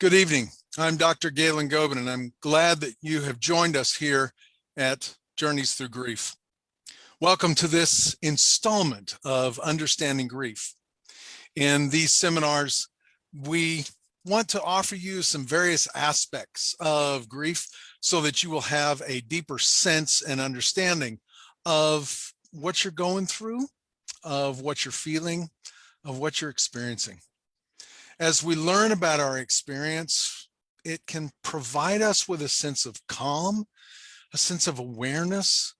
Good evening. I'm Dr. Galen Goben, and I'm glad that you have joined us here at Journeys Through Grief. Welcome to this installment of Understanding Grief. In these seminars, we want to offer you some various aspects of grief so that you will have a deeper sense and understanding of what you're going through, of what you're feeling, of what you're experiencing. As we learn about our experience, it can provide us with a sense of calm, a sense of awareness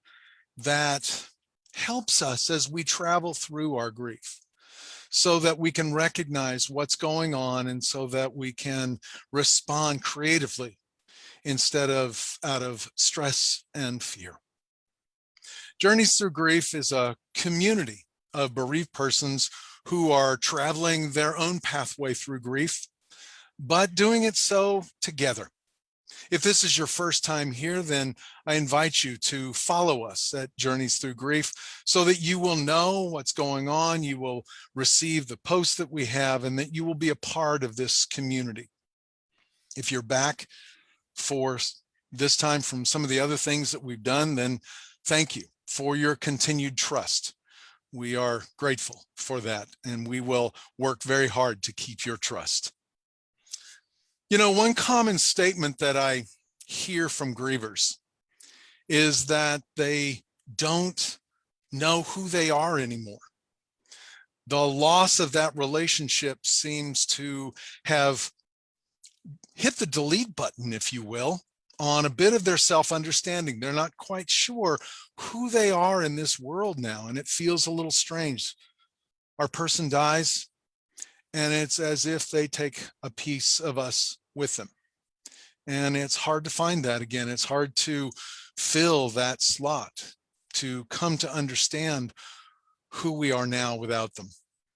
that helps us as we travel through our grief so that we can recognize what's going on and so that we can respond creatively instead of out of stress and fear. Journeys Through Grief is a community of bereaved persons who are traveling their own pathway through grief, but doing it so together. If this is your first time here, then I invite you to follow us at Journeys Through Grief so that you will know what's going on, you will receive the posts that we have, and that you will be a part of this community. If you're back for this time from some of the other things that we've done, then thank you for your continued trust. We are grateful for that, and we will work very hard to keep your trust. You know, one common statement that I hear from grievers is that they don't know who they are anymore. The loss of that relationship seems to have hit the delete button, if you will, on a bit of their self-understanding. They're not quite sure who they are in this world now, and it feels a little strange. Our person dies, and it's as if they take a piece of us with them. And it's hard to find that again. It's hard to fill that slot, to come to understand who we are now without them.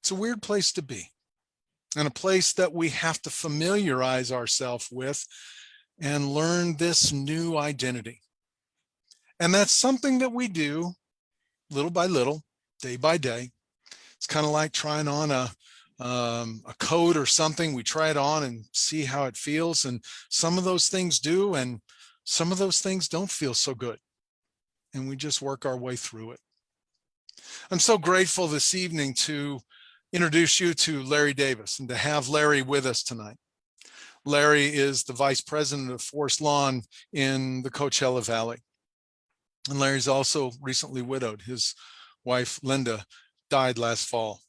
It's a weird place to be, and a place that we have to familiarize ourselves with and learn this new identity. And that's something that we do little by little, day by day. It's kind of like trying on a coat or something. We try it on and see how it feels. And some of those things do, and some of those things don't feel so good. And we just work our way through it. I'm so grateful this evening to introduce you to Larry Davis and to have Larry with us tonight. Larry is the vice president of Forest Lawn in the Coachella Valley. And Larry's also recently widowed. His wife, Linda, died last fall.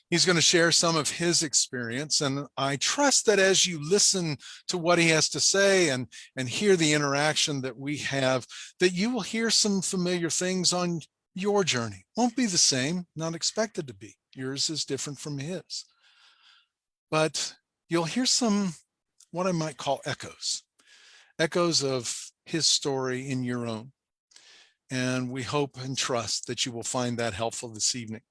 He's going to share some of his experience, and I trust that as you listen to what he has to say and hear the interaction that we have, that you will hear some familiar things on your journey. Won't be the same, not expected to be. Yours is different from his. But you'll hear some, what I might call echoes of his story in your own. And we hope and trust that you will find that helpful this evening.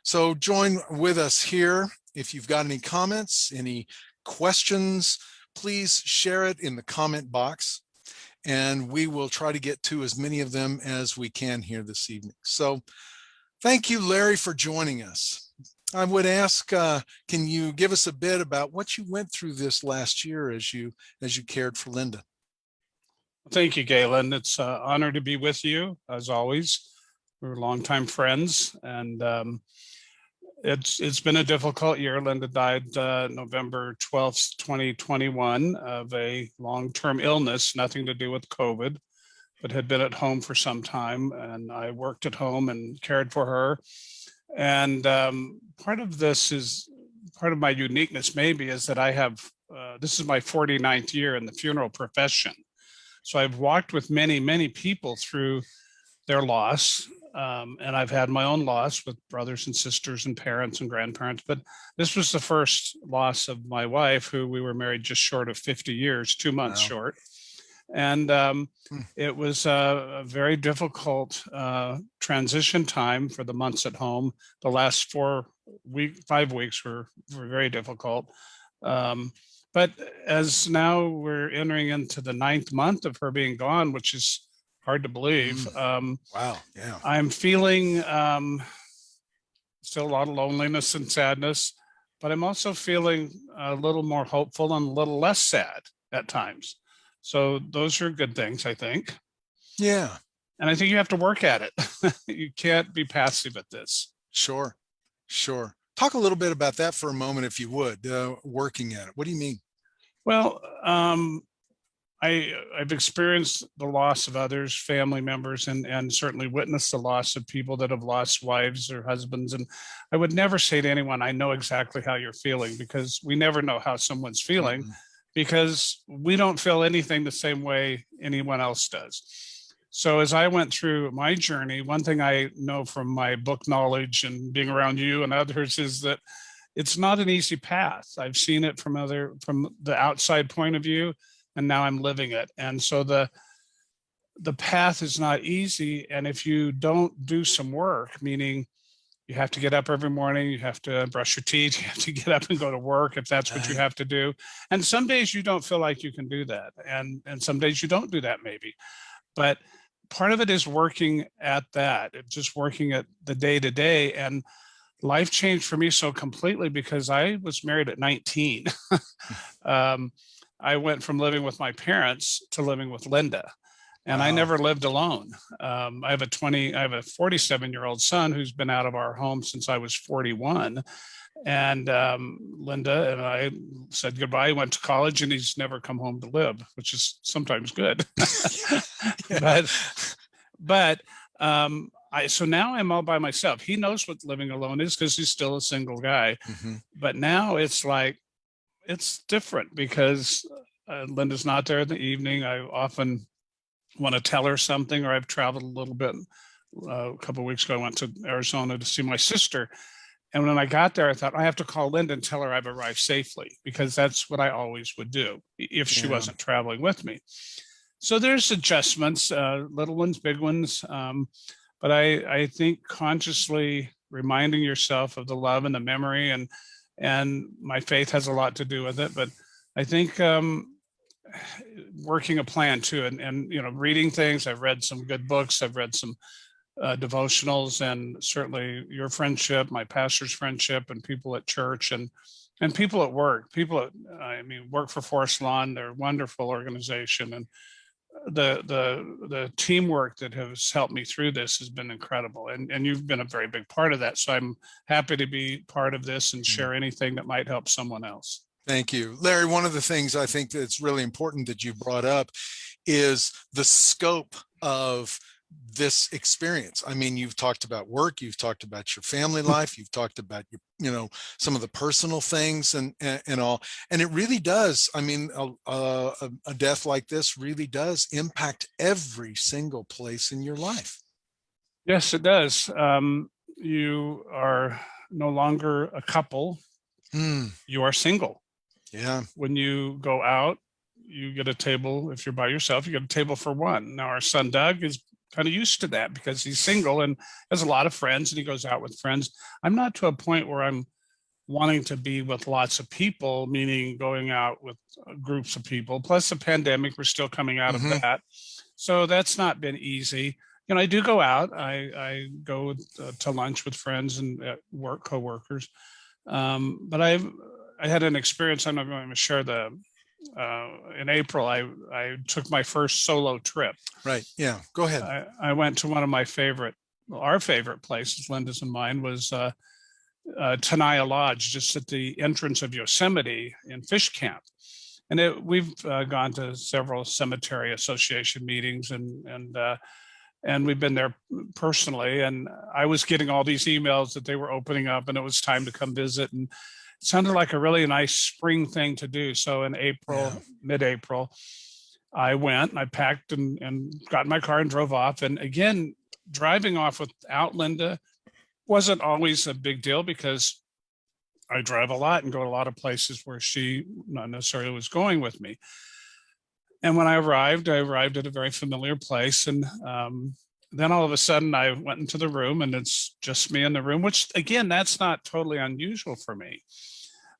So join with us here. If you've got any comments, any questions, please share it in the comment box, and we will try to get to as many of them as we can here this evening. So thank you, Larry, for joining us. I would ask, can you give us a bit about what you went through this last year as you cared for Linda? Thank you, Galen. It's an honor to be with you, as always. We're longtime friends, and it's been a difficult year. Linda died November 12th, 2021 of a long-term illness, nothing to do with COVID, but had been at home for some time, and I worked at home and cared for her. And part of my uniqueness maybe is that I have, this is my 49th year in the funeral profession. So I've walked with many, many people through their loss. And I've had my own loss with brothers and sisters and parents and grandparents. But this was the first loss of my wife, who we were married just short of 50 years, 2 months short. And it was a very difficult transition time for the months at home. The last 5 weeks were very difficult. But as now we're entering into the 9th month of her being gone, which is hard to believe. Wow, yeah. I'm feeling still a lot of loneliness and sadness. but I'm also feeling a little more hopeful and a little less sad at times. So those are good things, I think. Yeah, And I think you have to work at it. You can't be passive at this. sure. Sure. Talk a little bit about that for a moment, if you would, working at it. What do you mean? Well, I've experienced the loss of others, family members, and certainly witnessed the loss of people that have lost wives or husbands. And I would never say to anyone, I know exactly how you're feeling, because we never know how someone's feeling, Mm-mm. because we don't feel anything the same way anyone else does. So as I went through my journey, one thing I know from my book knowledge and being around you and others is that it's not an easy path. I've seen it from the outside point of view, and now I'm living it. And so the path is not easy. And if you don't do some work, meaning you have to get up every morning, you have to brush your teeth, you have to get up and go to work if that's what you Right. have to do. And some days you don't feel like you can do that. And some days you don't do that maybe. But part of it is working at that, just working at the day to day. And life changed for me so completely because I was married at 19. I went from living with my parents to living with Linda, and I Wow. never lived alone. I have a 47-year-old son who's been out of our home since I was 41. And Linda and I said goodbye. He went to college and he's never come home to live, which is sometimes good. Yeah. but so now I'm all by myself. He knows what living alone is because he's still a single guy. Mm-hmm. But now it's like, it's different because Linda's not there in the evening. I often want to tell her something, or I've traveled a little bit. A couple of weeks ago, I went to Arizona to see my sister. And when I got there, I thought I have to call Linda and tell her I've arrived safely, because that's what I always would do if she Yeah. wasn't traveling with me. So there's adjustments, little ones, big ones. But I think consciously reminding yourself of the love and the memory, and my faith has a lot to do with it. But I think working a plan too, and reading things. I've read some good books. I've read some devotionals, and certainly your friendship, my pastor's friendship, and people at church, and people at work. People at, work for Forest Lawn. They're a wonderful organization, and the teamwork that has helped me through this has been incredible, and you've been a very big part of that. So I'm happy to be part of this and share anything that might help someone else. Thank you, Larry. One of the things I think that's really important that you brought up is the scope of this experience. I mean, you've talked about work, you've talked about your family life, you've talked about your, some of the personal things and all. And it really does. I mean, a death like this really does impact every single place in your life. Yes, it does. You are no longer a couple. You are single. Yeah. When you go out, you get a table. If you're by yourself, you get a table for one. Now, our son Doug is kind of used to that because he's single and has a lot of friends, and he goes out with friends. I'm not to a point where I'm wanting to be with lots of people, meaning going out with groups of people. Plus the pandemic, we're still coming out of that. So that's not been easy. I do go out. I go to lunch with friends and work coworkers. But I had an experience. I'm not going to share in April, I took my first solo trip. Right. Yeah. Go ahead. I went to one of our favorite places, Linda's and mine, was Tenaya Lodge, just at the entrance of Yosemite in Fish Camp. And we've gone to several cemetery association meetings, and we've been there personally. And I was getting all these emails that they were opening up, and it was time to come visit. And it sounded like a really nice spring thing to do. So in April, mid-April, I went and I packed and got in my car and drove off. And again, driving off without Linda wasn't always a big deal because I drive a lot and go to a lot of places where she not necessarily was going with me. And when I arrived at a very familiar place. And then all of a sudden I went into the room and it's just me in the room, which again, that's not totally unusual for me.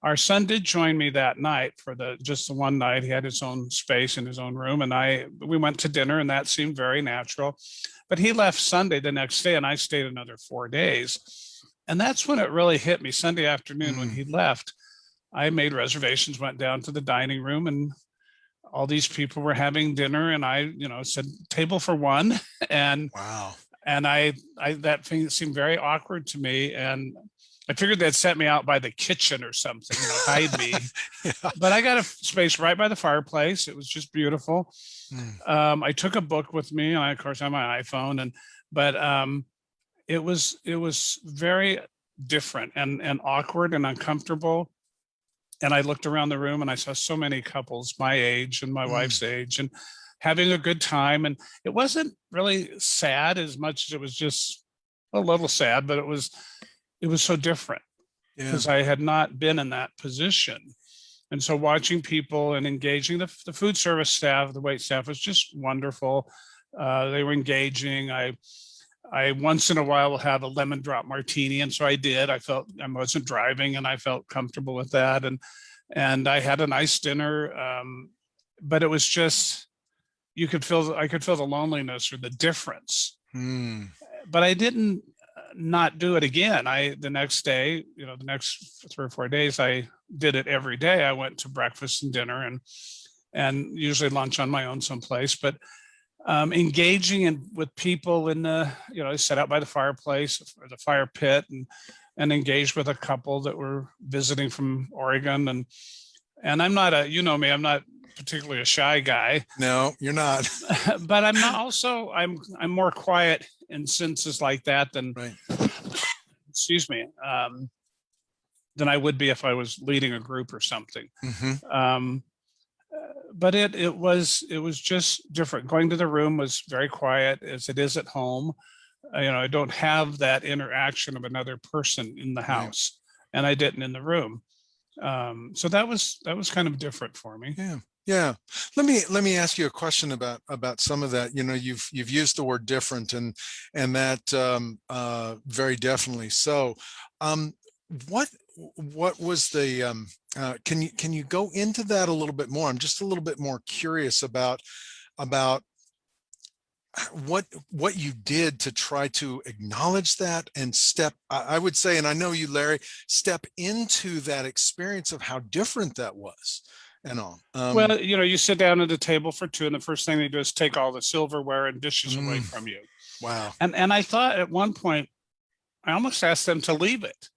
Our son did join me that night for just the one night. He had his own space in his own room, and we went to dinner, and that seemed very natural. But he left Sunday the next day, and I stayed another 4 days. And that's when it really hit me. Sunday afternoon when Mm. he left, I made reservations, went down to the dining room, and all these people were having dinner, and I, said table for one. And Wow. I that thing seemed very awkward to me. And I figured they'd set me out by the kitchen or something, hide me. Yeah. But I got a space right by the fireplace. It was just beautiful. Mm. I took a book with me, and I, of course, on my iPhone, but it was very different and awkward and uncomfortable. And I looked around the room and I saw so many couples my age and my Mm. wife's age and having a good time. And it wasn't really sad as much as it was just a little sad, but it was so different Yeah. because I had not been in that position. And so watching people and engaging the food service staff, the wait staff was just wonderful. They were engaging. I once in a while will have a lemon drop martini, and so I did. I felt I wasn't driving, and I felt comfortable with that. And I had a nice dinner, but it was just I could feel the loneliness or the difference. Mm. But I didn't not do it again. The next day, the next 3 or 4 days, I did it every day. I went to breakfast and dinner and usually lunch on my own someplace, but engaging with people in the, sat out by the fireplace or the fire pit and engaged with a couple that were visiting from Oregon. And I'm not me, I'm not particularly a shy guy. No, you're not. But I'm not also, I'm more quiet in instances like that than, Right. excuse me, than I would be if I was leading a group or something. Mm-hmm. But it was just different. Going to the room was very quiet as it is at home. I don't have that interaction of another person in the house, and I didn't in the room. So that was kind of different for me. Yeah. Yeah. Let me ask you a question about some of that. You've used the word different and that very definitely so. What was the can you go into that a little bit more? I'm just a little bit more curious about what you did to try to acknowledge that and I would say, and I know you, Larry, step into that experience of how different that was and all. Well, you sit down at a table for two, and the first thing they do is take all the silverware and dishes away from you. Wow. And I thought at one point, I almost asked them to leave it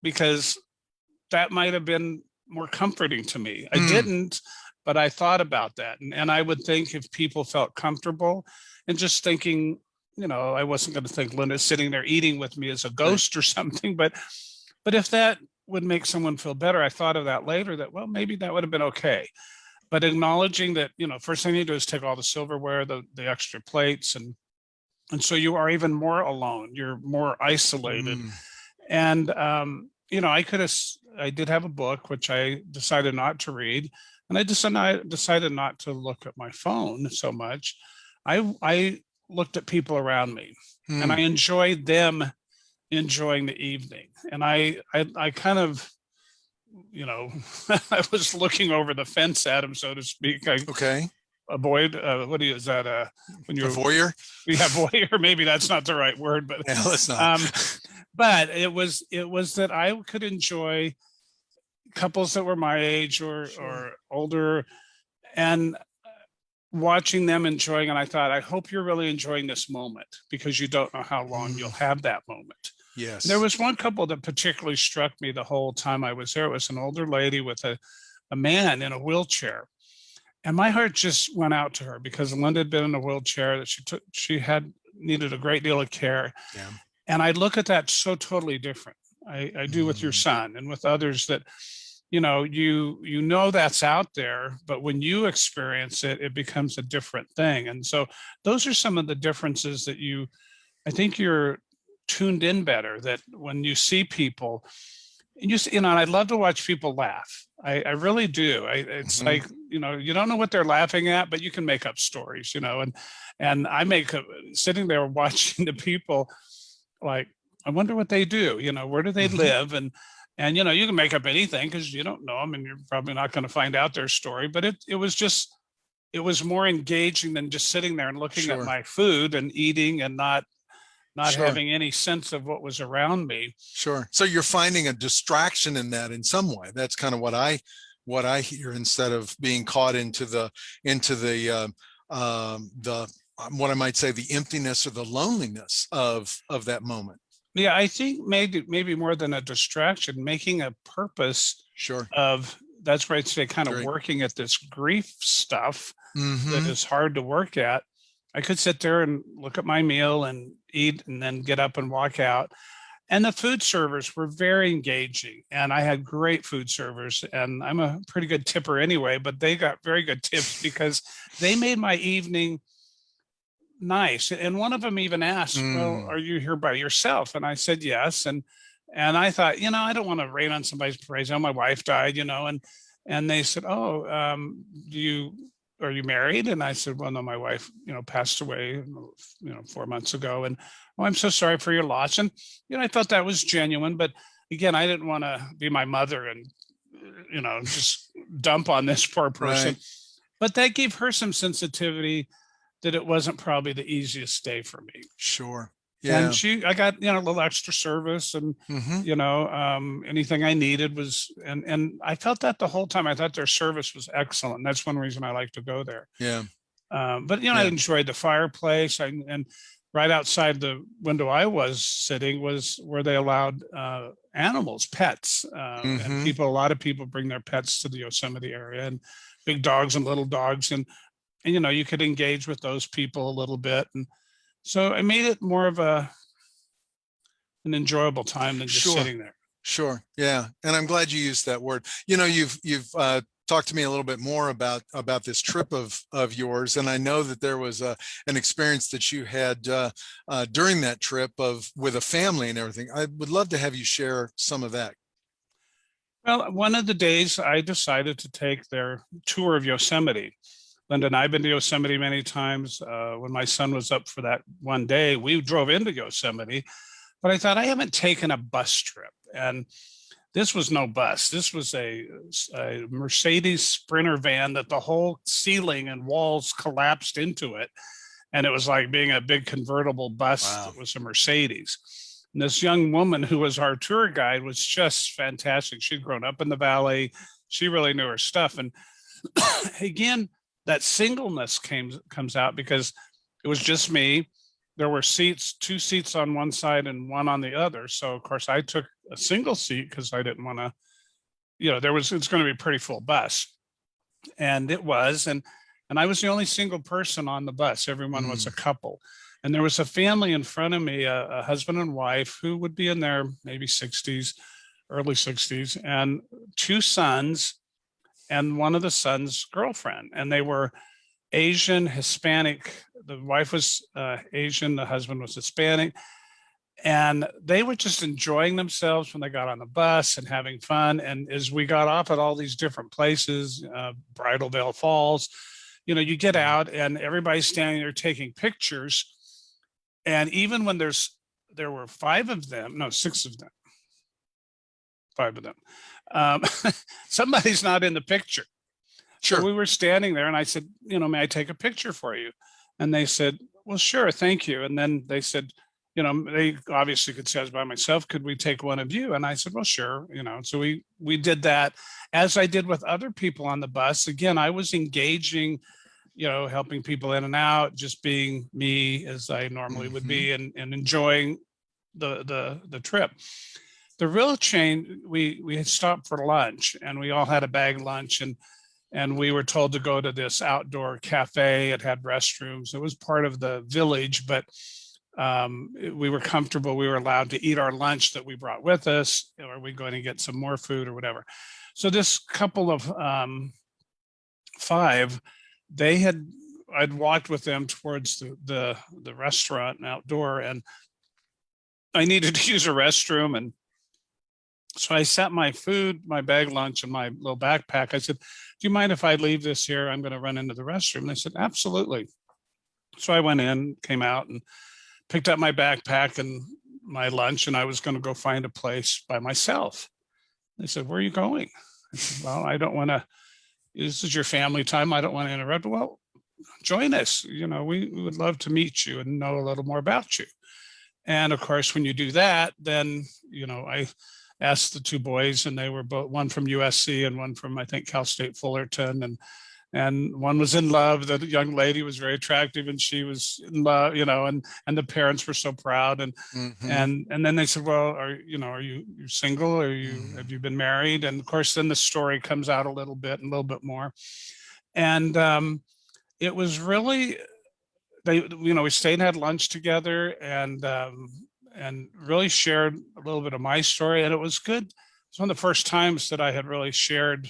because that might have been more comforting to me. I didn't, but I thought about that. And I would think if people felt comfortable and just thinking, I wasn't going to think Linda's sitting there eating with me as a ghost or something, but if that would make someone feel better, I thought of that later that, well, maybe that would have been okay. But acknowledging that, first thing you do is take all the silverware, the extra plates, and so you are even more alone. You're more isolated. And, I did have a book, which I decided not to read. And I decided not to look at my phone so much. I looked at people around me and I enjoyed them enjoying the evening. And I kind of, I was looking over the fence at him, so to speak. Okay. Avoid, is that? When you're a voyeur? Yeah, voyeur. Maybe that's not the right word, but yeah, let's not. But it was that I could enjoy couples that were my age or older, and watching them enjoying. And I thought, I hope you're really enjoying this moment because you don't know how long you'll have that moment. Yes. There was one couple that particularly struck me the whole time I was there. It was an older lady with a man in a wheelchair. And my heart just went out to her because Linda had been in a wheelchair that she had needed a great deal of care. Yeah. And I look at that so totally different. I do with your son and with others that, that's out there, but when you experience it, it becomes a different thing. And so those are some of the differences that I think you're tuned in better, that when you see people and and I'd love to watch people laugh. I really do. It's like, you don't know what they're laughing at, but you can make up stories, and I sitting there watching the people, like, I wonder what they do, where do they live? And you can make up anything because you don't know them and you're probably not going to find out their story. But it was more engaging than just sitting there and looking at my food and eating and not not Sure. having any sense of what was around me. Sure. So you're finding a distraction in that in some way. That's kind of what I hear, instead of being caught into the what I might say, the emptiness or the loneliness of that moment. Yeah, I think maybe more than a distraction, making a purpose Sure. of, that's where I'd say kind of Great. working at this grief stuff that Mm-hmm. is hard to work at. I could sit there and look at my meal and eat and then get up and walk out. And the food servers were very engaging, and I had great food servers, and I'm a pretty good tipper anyway, but they got very good tips because they made my evening nice. And one of them even asked, well, Mm. are you here by yourself? And I said, yes. And I thought, I don't want to rain on somebody's parade. Oh, my wife died, and they said, oh, are you married? And I said, well, no, my wife, passed away, 4 months ago. And, oh, I'm so sorry for your loss. And, I thought that was genuine, but again, I didn't want to be my mother and, just dump on this poor person. Right. But that gave her some sensitivity that it wasn't probably the easiest day for me. Sure. Yeah. And I got, a little extra service, and, Mm-hmm. anything I needed was, and I felt that the whole time. I thought their service was excellent. That's one reason I like to go there. Yeah. But, I Yeah. enjoyed the fireplace, and right outside the window I was sitting was where they allowed animals, pets, Mm-hmm. and a lot of people bring their pets to the Yosemite area, and big dogs and little dogs. And you could engage with those people a little bit. And so I made it more of an enjoyable time than just Sure. sitting there. Sure. Yeah. And I'm glad you used that word. You've talked to me a little bit more about this trip of yours, and I know that there was an experience that you had during that trip with a family and everything. I would love to have you share some of that. Well, one of the days I decided to take their tour of Yosemite. Linda and I've been to Yosemite many times. When my son was up for that one day, we drove into Yosemite, but I thought, I haven't taken a bus trip. And this was no bus. This was a Mercedes Sprinter van that the whole ceiling and walls collapsed into it. And it was like being a big convertible bus. Wow. That was a Mercedes. And this young woman who was our tour guide was just fantastic. She'd grown up in the valley. She really knew her stuff. And again, that singleness comes out because it was just me. There were two seats on one side and one on the other. So of course I took a single seat because I didn't want to, it's going to be a pretty full bus. And it was, and I was the only single person on the bus. Everyone was a couple. And there was a family in front of me, a husband and wife who would be in their maybe 60s, early 60s, and two sons, and one of the sons' girlfriend. And they were Asian, Hispanic. The wife was Asian, the husband was Hispanic. And they were just enjoying themselves when they got on the bus and having fun. And as we got off at all these different places, Bridal Veil Falls, you get out and everybody's standing there taking pictures. And even when there were five of them, no, six of them, five of them, somebody's not in the picture. Sure. So we were standing there and I said, may I take a picture for you? And they said, well, sure, thank you. And then they said, they obviously could say I was by myself. Could we take one of you? And I said, well, sure. So we did that, as I did with other people on the bus. Again, I was engaging, helping people in and out, just being me as I normally would be, and enjoying the trip. The real change, we had stopped for lunch, and we all had a bag lunch, and we were told to go to this outdoor cafe. It had restrooms. It was part of the village, but we were comfortable. We were allowed to eat our lunch that we brought with us. Are we going to get some more food or whatever? So this couple of five, I'd walked with them towards the restaurant and outdoor, and I needed to use a restroom. And so I set my bag lunch in my little backpack. I said, do you mind if I leave this here? I'm going to run into the restroom. And they said, absolutely. So I went in, came out, and picked up my backpack and my lunch, and I was going to go find a place by myself. They said, where are you going? I said, well, I don't want to, this is your family time. I don't want to interrupt. Well, join us. We would love to meet you and know a little more about you. And of course, when you do that, then, I asked the two boys, and they were both, one from USC and one from, I think, Cal State Fullerton. And one was in love. The young lady was very attractive, and she was in love, and the parents were so proud. And then they said, well, are you single? Or have you been married? And of course, then the story comes out a little bit more. And it was really, we stayed and had lunch together, and really shared a little bit of my story. And it was good. It's one of the first times that I had really shared,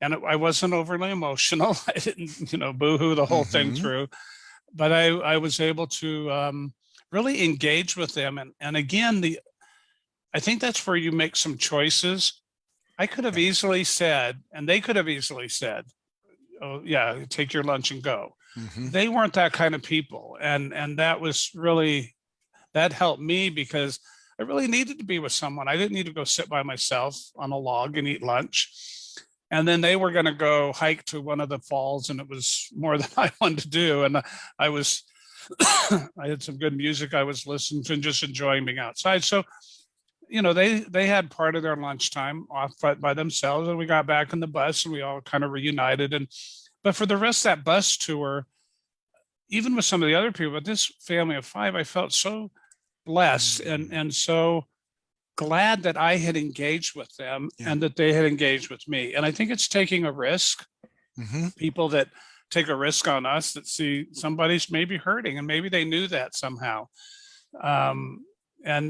and I wasn't overly emotional. I didn't, boohoo the whole thing through, but I was able to really engage with them. And again, I think that's where you make some choices. I could have easily said, and they could have easily said, oh yeah, take your lunch and go. They weren't that kind of people. And that was really, that helped me, because I really needed to be with someone. I didn't need to go sit by myself on a log and eat lunch. And then they were going to go hike to one of the falls, and it was more than I wanted to do. And I was, I had some good music I was listening to and just enjoying being outside. So, they had part of their lunchtime off by themselves, and we got back in the bus and we all kind of reunited. But for the rest of that bus tour, even with some of the other people, but this family of 5, I felt so blessed and so glad that I had engaged with them and that they had engaged with me. And I think it's taking a risk. People that take a risk on us, that see somebody's maybe hurting, and maybe they knew that somehow. And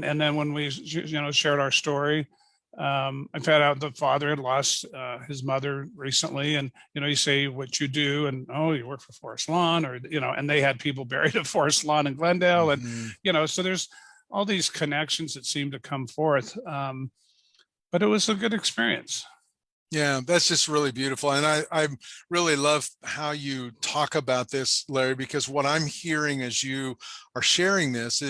then when we, shared our story, I found out the father had lost his mother recently, and you say what you do, and oh, you work for Forest Lawn, or and they had people buried at Forest Lawn in Glendale, and so there's all these connections that seem to come forth. But it was a good experience. Yeah, that's just really beautiful. And I really love how you talk about this, Larry, because what I'm hearing as you are sharing this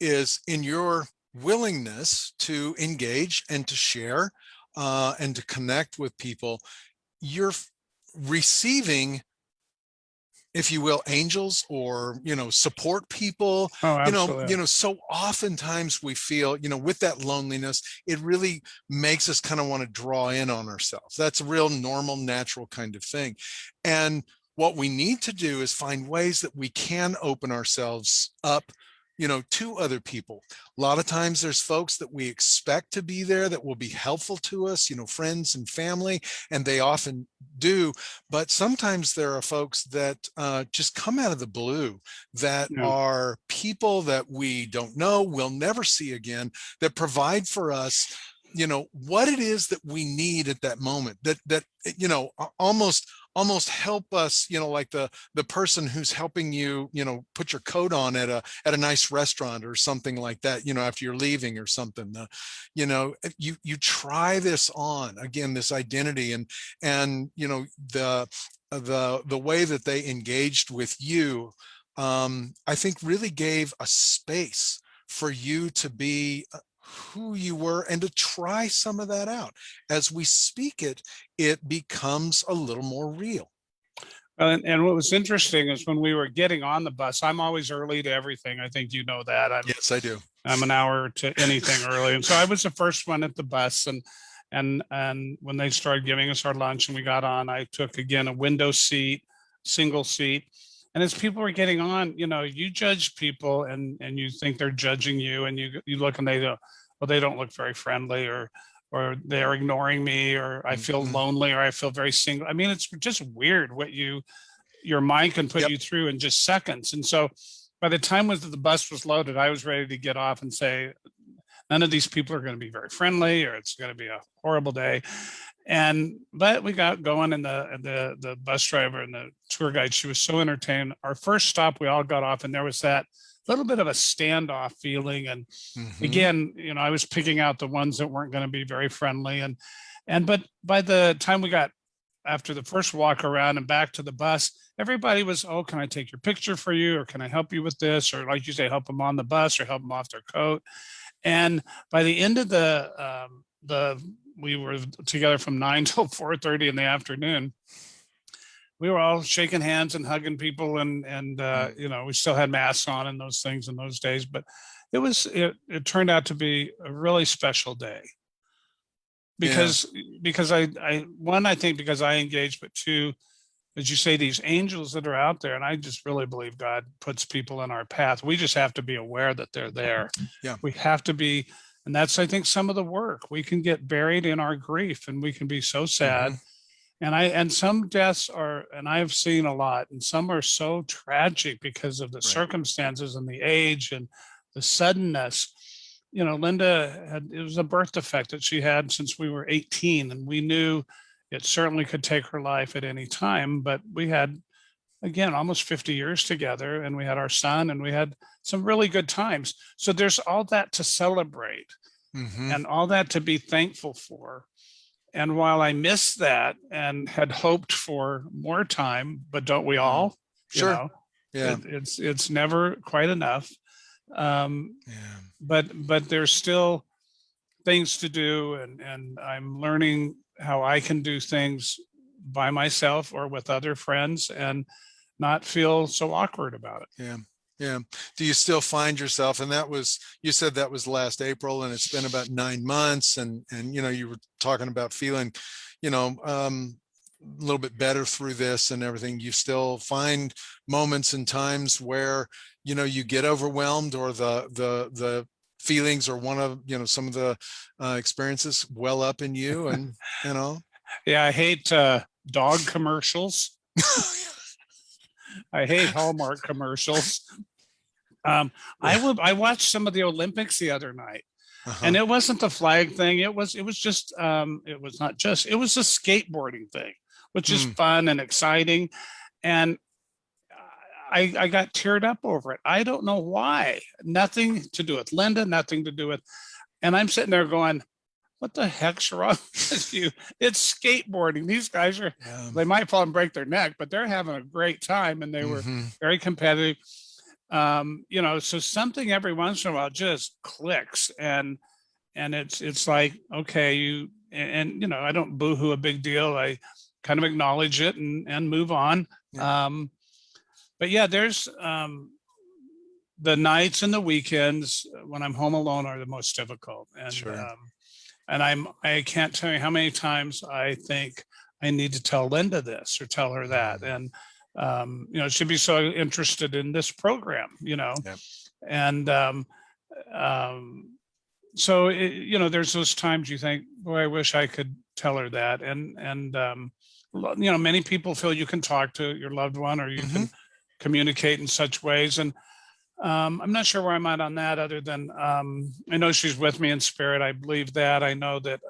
is in your willingness to engage and to share and to connect with people, you're receiving, if you will, angels, or support people. Oh, absolutely. So oftentimes we feel, with that loneliness, it really makes us kind of want to draw in on ourselves. That's a real normal, natural kind of thing. And what we need to do is find ways that we can open ourselves up to other people. A lot of times there's folks that we expect to be there that will be helpful to us, friends and family, and they often do. But sometimes there are folks that just come out of the blue, that are people that we don't know, we'll never see again, that provide for us, what it is that we need at that moment, that almost help us, like the person who's helping you, put your coat on at a nice restaurant or something like that, after you're leaving or something. You try this on again, this identity, and the way that they engaged with you, I think really gave a space for you to be who you were and to try some of that out. As we speak it, it becomes a little more real. And what was interesting is when we were getting on the bus, I'm always early to everything. I think you know that. Yes, I do. I'm an hour to anything early. And so I was the first one at the bus. And when they started giving us our lunch and we got on, I took again a window seat, single seat. And as people were getting on, you judge people and you think they're judging you, and you look and they go, well, they don't look very friendly, or they're ignoring me, or I feel lonely, or I feel very single. I mean, it's just weird what your mind can put you through in just seconds. And so by the time the bus was loaded, I was ready to get off and say, none of these people are going to be very friendly, or it's going to be a horrible day. But we got going, and the bus driver and the tour guide, she was so entertained. Our first stop, we all got off, and there was that little bit of a standoff feeling. And again, I was picking out the ones that weren't going to be very friendly. But by the time we got after the first walk around and back to the bus, everybody was, oh, can I take your picture for you? Or can I help you with this? Or like you say, help them on the bus or help them off their coat. And by the end of we were together from 9 till 4:30 in the afternoon. We were all shaking hands and hugging people, and we still had masks on and those things in those days. But it turned out to be a really special day Yeah. because I think because I engaged, but two, as you say, these angels that are out there, and I just really believe God puts people in our path. We just have to be aware that they're there. Yeah. We have to be, and that's, I think, some of the work. We can get buried in our grief and we can be so sad. And some deaths are, and I've seen a lot, and some are so tragic because of the circumstances and the age and the suddenness. You know, Linda it was a birth defect that she had since we were 18, and we knew it certainly could take her life at any time, but we had, again, almost 50 years together, and we had our son, and we had some really good times. So there's all that to celebrate and all that to be thankful for. And while I missed that and had hoped for more time, but don't we all? Sure. You know, Yeah. it's never quite enough. But there's still things to do, and I'm learning how I can do things by myself or with other friends and not feel so awkward about it. Yeah. Yeah. Do you still find yourself, and you said that was last April, and it's been about 9 months, and you were talking about feeling, a little bit better through this and everything. You still find moments and times where, you get overwhelmed, or the feelings, or one of, some of the experiences well up in you, and, Yeah, I hate dog commercials. I hate Hallmark commercials. I watched some of the Olympics the other night, and it wasn't the flag thing. It was just it was not just, it was a skateboarding thing, which is fun and exciting. And I got teared up over it. I don't know why. Nothing to do with Linda, nothing to do with, and I'm sitting there going, what the heck's wrong with you? It's skateboarding. These guys are, they might fall and break their neck, but they're having a great time, and they were very competitive. So something every once in a while just clicks, and it's like, okay, I don't boohoo a big deal. I kind of acknowledge it and move on. But yeah, there's the nights and the weekends when I'm home alone are the most difficult. And I can't tell you how many times I think I need to tell Linda this or tell her that. And she'd be so interested in this program, and so there's those times you think, boy, I wish I could tell her that. And many people feel you can talk to your loved one, or you can communicate in such ways. And I'm not sure where I'm at on that, other than I know she's with me in spirit. I believe that. I know that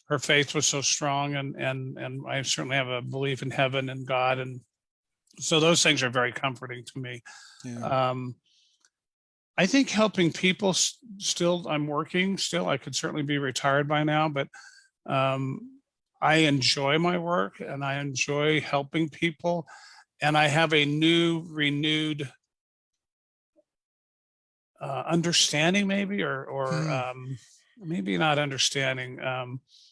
her faith was so strong, and I certainly have a belief in heaven and God, and so those things are very comforting to me. I think helping people still, I'm working still. I could certainly be retired by now, but I enjoy my work, and I enjoy helping people, and I have a renewed understanding, maybe, or maybe not understanding,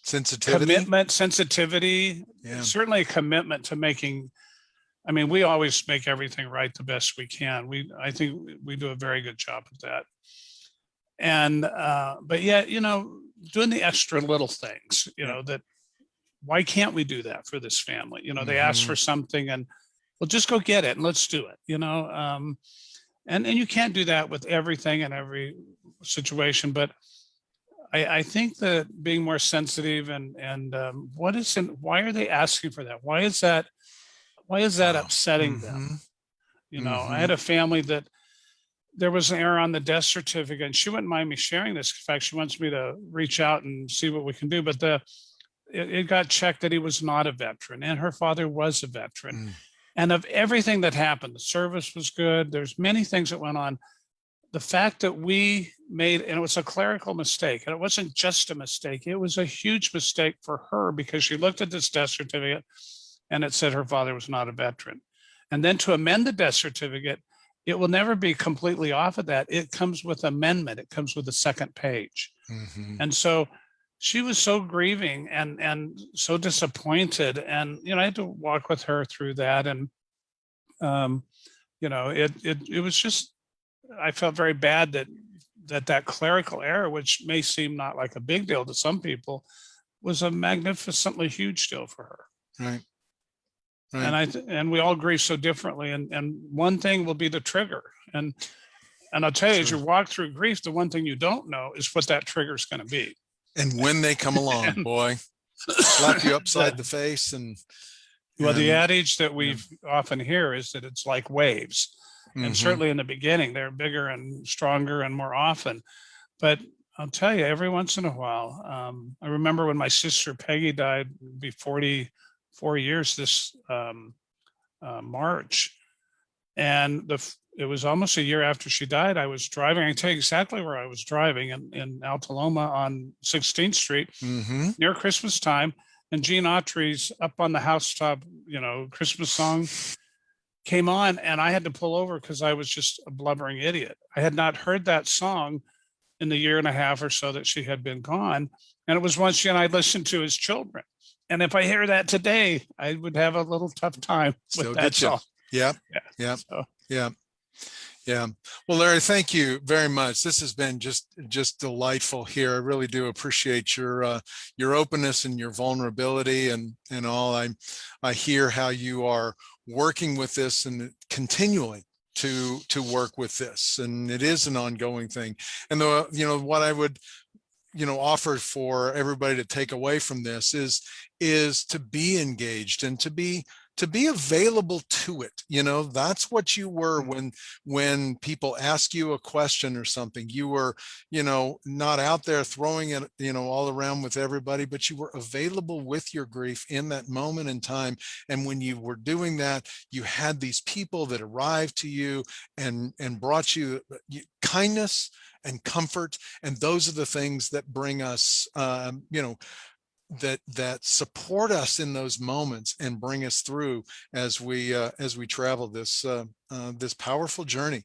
sensitivity, certainly a commitment to making. I mean, we always make everything right the best we can. I think we do a very good job of that. And but yet, doing the extra little things, that why can't we do that for this family? They ask for something, and well, just go get it and let's do it. And you can't do that with everything in every situation, but I think that being more sensitive and why are they asking for that? Why is that upsetting them? I had a family that there was an error on the death certificate, and she wouldn't mind me sharing this. In fact, she wants me to reach out and see what we can do, but it got checked that he was not a veteran, and her father was a veteran. And of everything that happened, the service was good. There's many things that went on. The fact that we made, and it was a clerical mistake, and it wasn't just a mistake, it was a huge mistake for her, because she looked at this death certificate and it said her father was not a veteran. And then to amend the death certificate, it will never be completely off of that. It comes with amendment. It comes with a second page. And so she was so grieving and so disappointed. And, I had to walk with her through that. And, it was just, I felt very bad that that clerical error, which may seem not like a big deal to some people, was a magnificently huge deal for her. Right. Right. And we all grieve so differently. And one thing will be the trigger. And I'll tell you, as you walk through grief, the one thing you don't know is what that trigger is going to be. And when they come along, boy, slap you upside the face. And well, the adage that we often hear is that it's like waves. And certainly in the beginning, they're bigger and stronger and more often. But I'll tell you, every once in a while, I remember when my sister Peggy died, it'd be 44 years this March. And it was almost a year after she died. I was driving. I can tell you exactly where I was driving in Altaloma on 16th Street near Christmas time. And Gene Autry's Up on the Housetop, Christmas song came on, and I had to pull over because I was just a blubbering idiot. I had not heard that song in the year and a half or so that she had been gone. And it was one she and I listened to as children. And if I hear that today, I would have a little tough time with that song. Yeah. Well, Larry, thank you very much. This has been just delightful here. I really do appreciate your openness and your vulnerability and all. I hear how you are working with this and continually to work with this, and it is an ongoing thing. And what I would offer for everybody to take away from this is to be engaged and to be available to it. That's what you were when people ask you a question or something. You were, not out there throwing it, all around with everybody, but you were available with your grief in that moment in time. And when you were doing that, you had these people that arrived to you and brought you kindness and comfort. And those are the things that bring us, that support us in those moments and bring us through as we travel this powerful journey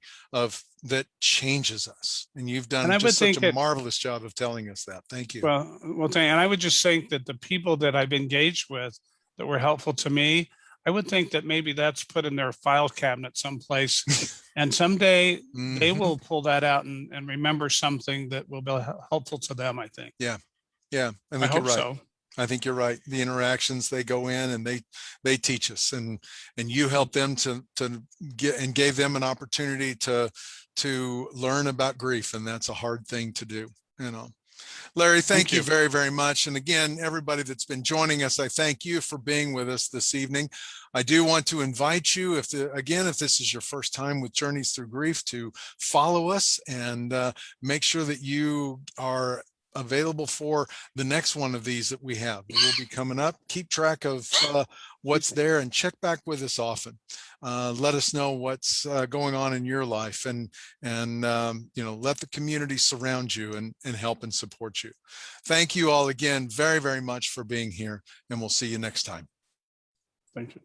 that changes us. And you've done just such a marvelous job of telling us that. Thank you. Well, and I would just think that the people that I've engaged with that were helpful to me, I would think that maybe that's put in their file cabinet someplace, and someday they will pull that out and remember something that will be helpful to them, I think. Yeah. I hope so. I think you're right. The interactions, they go in and they teach us, and you help them to get and gave them an opportunity to learn about grief. And that's a hard thing to do, Larry, thank you very, very much. And again, everybody that's been joining us, I thank you for being with us this evening. I do want to invite you, if this is your first time with Journeys Through Grief, to follow us and make sure that you are available for the next one of these that we have. It will be coming up. Keep track of what's there and check back with us often. Let us know what's going on in your life, and let the community surround you and help and support you. Thank you all again very, very much for being here, and we'll see you next time. Thank you.